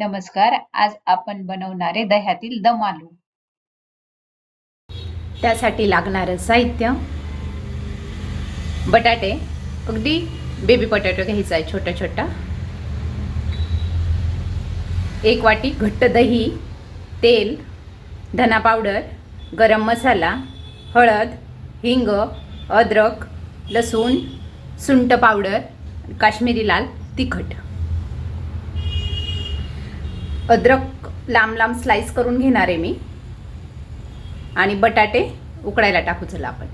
नमस्कार. आज आपण बनवणारे दह्यातील दम आलू. त्यासाठी लागणारं साहित्य: बटाटे, अगदी बेबी पोटॅटो घ्यायचा आहे छोटा छोटा, 1 वाटी घट्ट दही, तेल, धना पावडर, गरम मसाला, हळद, हिंग, अद्रक, लसूण, सुंठ पावडर, काश्मीरी लाल तिखट. अद्रक लांब लांब स्लाइस करून घेणार आहे मी आणि बटाटे उकडायला टाकू. चला आपण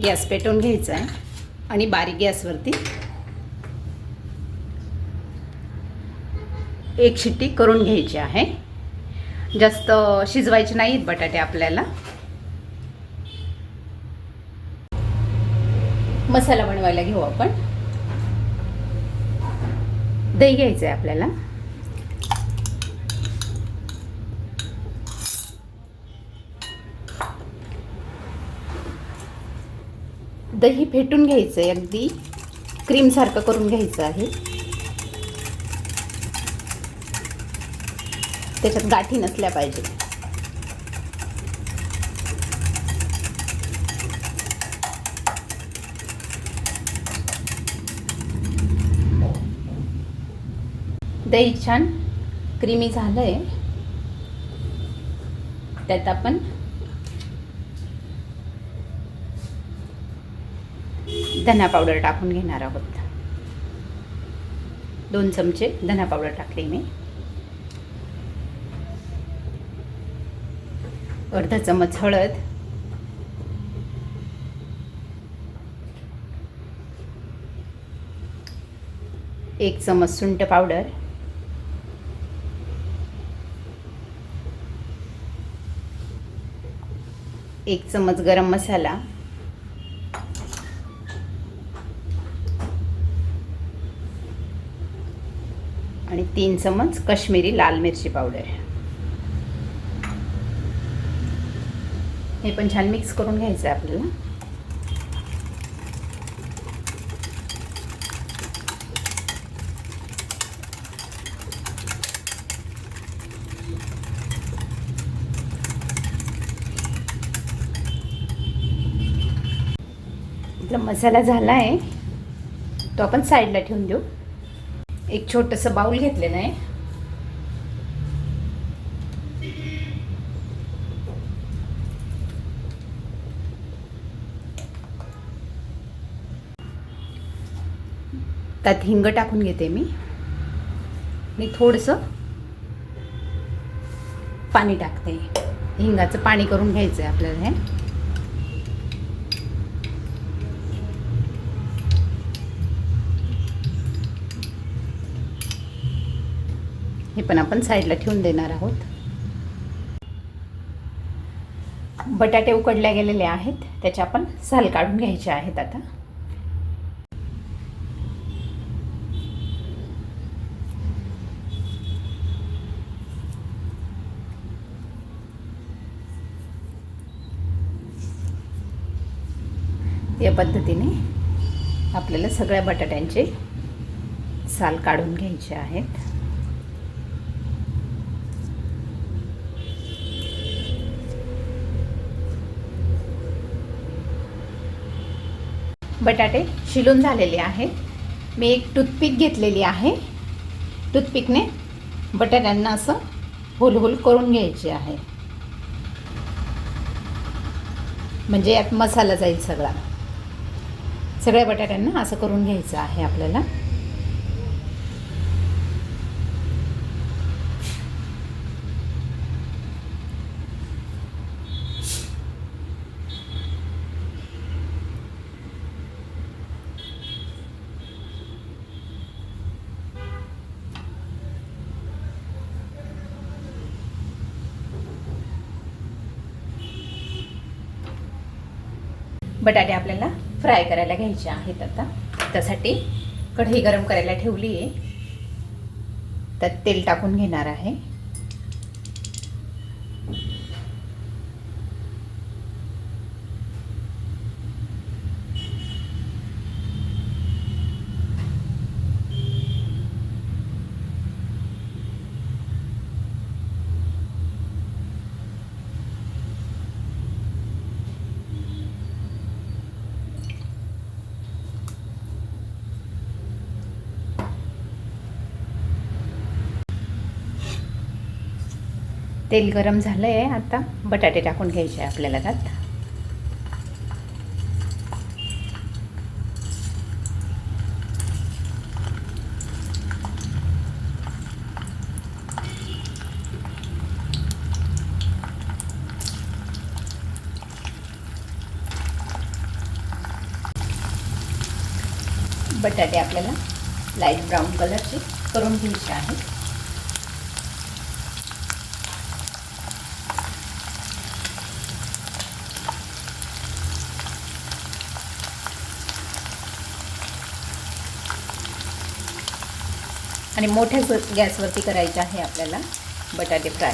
गॅस पेटवून घ्यायचा आहे आणि बारीक गॅसवरती 1 शिट्टी करून घ्यायची आहे. जास्त शिजवायचे नाहीत बटाटे आपल्याला. मसाला बनवायला घेऊ आपण. दही घ्यायचं आहे आपल्याला. दही फेटून घ्यायचं आहे, अगदी क्रीम सारखं करून घ्यायचं आहे. त्याच्यात गाठी नसल्या पाहिजे. दही छान क्रीमी झालंय. त्यात आपण धना पावडर टाकून घेणार आहोत. 2 चमचे धना पावडर टाकली मी. अर्धा चमच हळद, 1 चमच सुंठ पावडर, 1 चमच गरम मसाला, आणि 3 चमच काश्मीरी लाल मिरची पावडर. हे पण छान मिक्स करून घ्यायचं आहे आपल्याला. आपला मसाला झाला आहे, तो आपण साईडला ठेवून देऊ. एक छोटंसं बाउल घेतलेलं आहे. त्यात हिंग टाकून घेते मी आणि थोडंसं पाणी टाकते. हिंगाचं पाणी करून घ्यायचं आहे आपल्याला. हे पण आपण साईडला ठेवून देणार आहोत. बटाटे उकडले गेलेले आहेत, त्याचे आपण साल काढून घ्यायचे आहेत. आता या पद्धतीने आपल्याला सगळ्या बटाट्यांचे साल काढून घ्यायचे आहेत. बटाटे शिलून झालेले आहेत. मी एक टूथपिक घेतलेली आहे. टूथपिकने बटाट्यांना असं होल होल करून घ्यायचे आहे, म्हणजे यात मसाला जाईल सगळा. सगळ्या बटाट्यांना असं करून घ्यायचं आहे आपल्याला. बटाटे आपल्याला फ्राय करायला घ्यायचे आहेत. आता त्यासाठी कढई गरम करायला ठेवली आहे, त्यात तेल टाकून घेणार आहे. तेल गरम झालं आहे. आता बटाटे टाकून घ्यायचे आपल्याला त्यात. बटाटे आपल्याला लाईट ब्राऊन कलरचे करून घ्यायचे आहेत. आणि मोठ्या गॅसवरती करायचे आहे आपल्याला बटाटे फ्राय.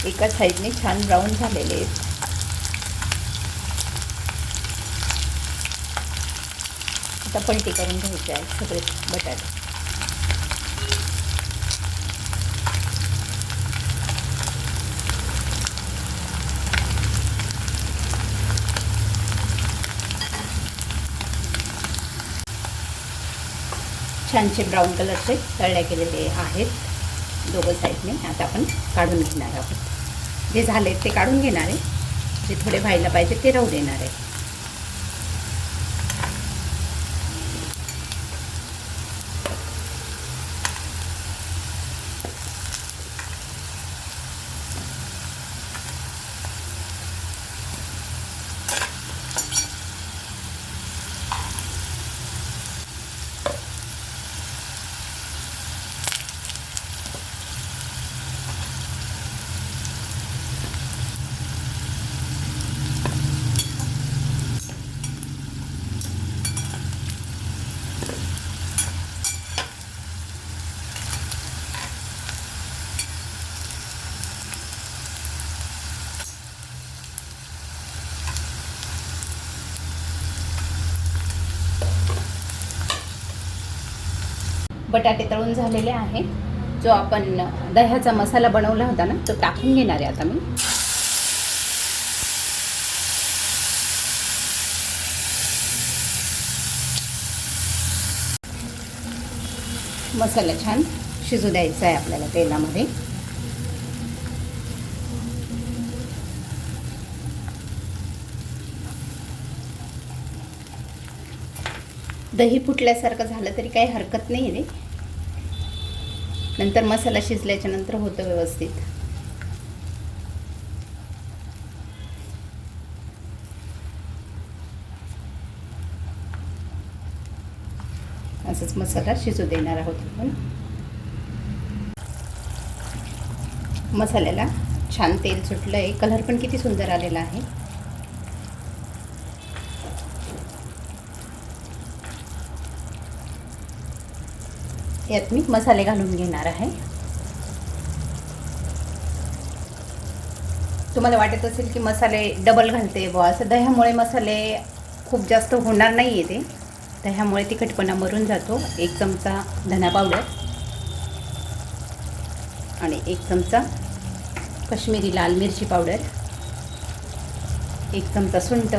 एका साईडने छान ब्राऊन झालेले आहेत. आता पलटी करून घ्यायचे आहेत सगळे बटाटे. छानसे ब्राऊन कलरचे तळले गेलेले आहेत दोघं साईडने. आता आपण काढून घेणार आहोत. जे झाले ते काढून घेणार आहे, जे थोडे व्हायला पाहिजे ते राहू देणार आहे. बटाटे तळून झालेले आहेत. जो आपण दह्याचा मसाला बनवला होता ना, तो टाकून घेणार आहे आता मी. मसाला छान शिजू द्यायचा आहे आपल्याला तेलामध्ये. दही फुटल्यासारखं झालं तरी काही हरकत नाही रे. नंतर मसाला शिजल्याच्या नंतर होतं व्यवस्थित. असंच मसाला शिजू देणार आहोत आपण. मसाल्याला छान तेल सुटलं आहे. कलर पण किती सुंदर आलेला आहे. यात मी मसाले घालून घेणार आहे. तुम्हाला वाटत असेल की मसाले डबल घालते बुवा, असं दह्यामुळे मसाले खूप जास्त होणार नाही आहे ते. दह्यामुळे तिखटपणा मरून जातो. 1 चमचा धना पावडर आणि 1 चमचा काश्मीरी लाल मिरची पावडर, 1 चमचा सुंठ,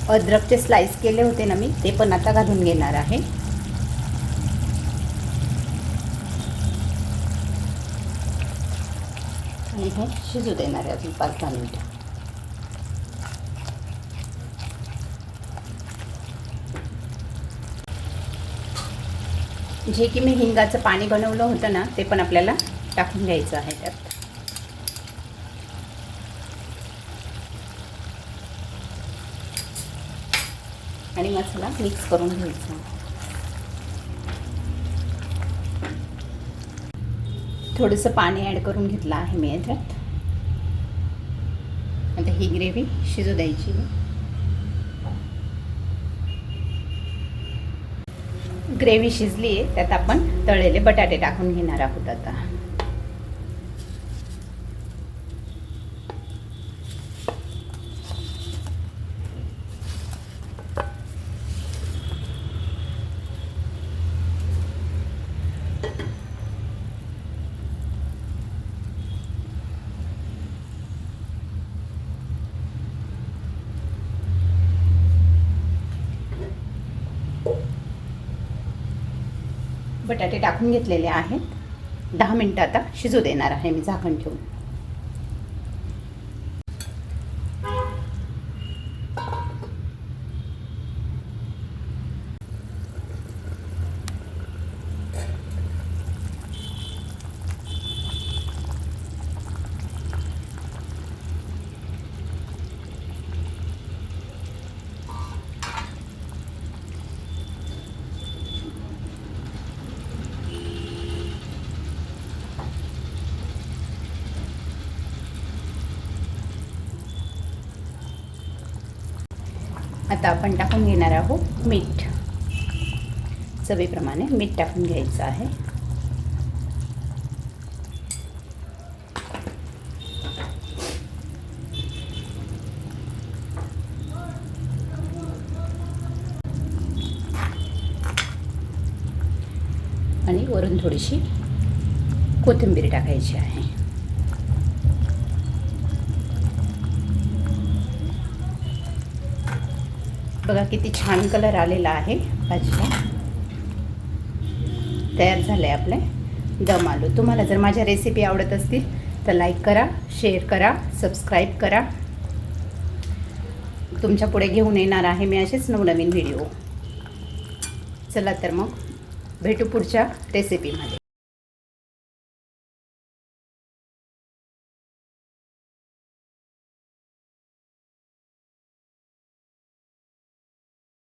अद्रकचे स्लाइस केले होते ना मी, ते पण आता घालून घेणार आहे. आणि हे शिजू देणार आहे अजून 5-10 मिनिटं. जे की मी हिंगाचं पाणी बनवलं होतं ना, ते पण आपल्याला टाकून घ्यायचं आहे त्यात. आणि मसाला मिक्स करून घ्यायचा. थोडंसं पाणी ॲड करून घेतलं आहे मी याच्यात. आता ही ग्रेव्ही शिजू द्यायची. ग्रेव्ही शिजली आहे, त्यात आपण तळलेले बटाटे टाकून घेणार आहोत आता. बटाटे टाकून घेतलेले आहेत. 10 मिनटं आता शिजू देणार आहे मी झाकण ठेवून. आता आपण टाकून घेणार आहोत मीठ. चवीप्रमाणे मीठ टाकून घ्यायचं आहे. आणि वरून थोडीशी कोथिंबीर टाकायची आहे. बघा किती छान कलर आलेला आहे भाजीला. तयार झाले आपले दम आलू. तुम्हाला जर माझ्या रेसिपी आवडत असतील तर लाईक करा, शेअर करा, सबस्क्राईब करा. तुमच्या पुढे घेऊन येणार आहे मी असेच नवनवीन व्हिडिओ. चला तर मग भेटू पुढच्या रेसिपीमध्ये.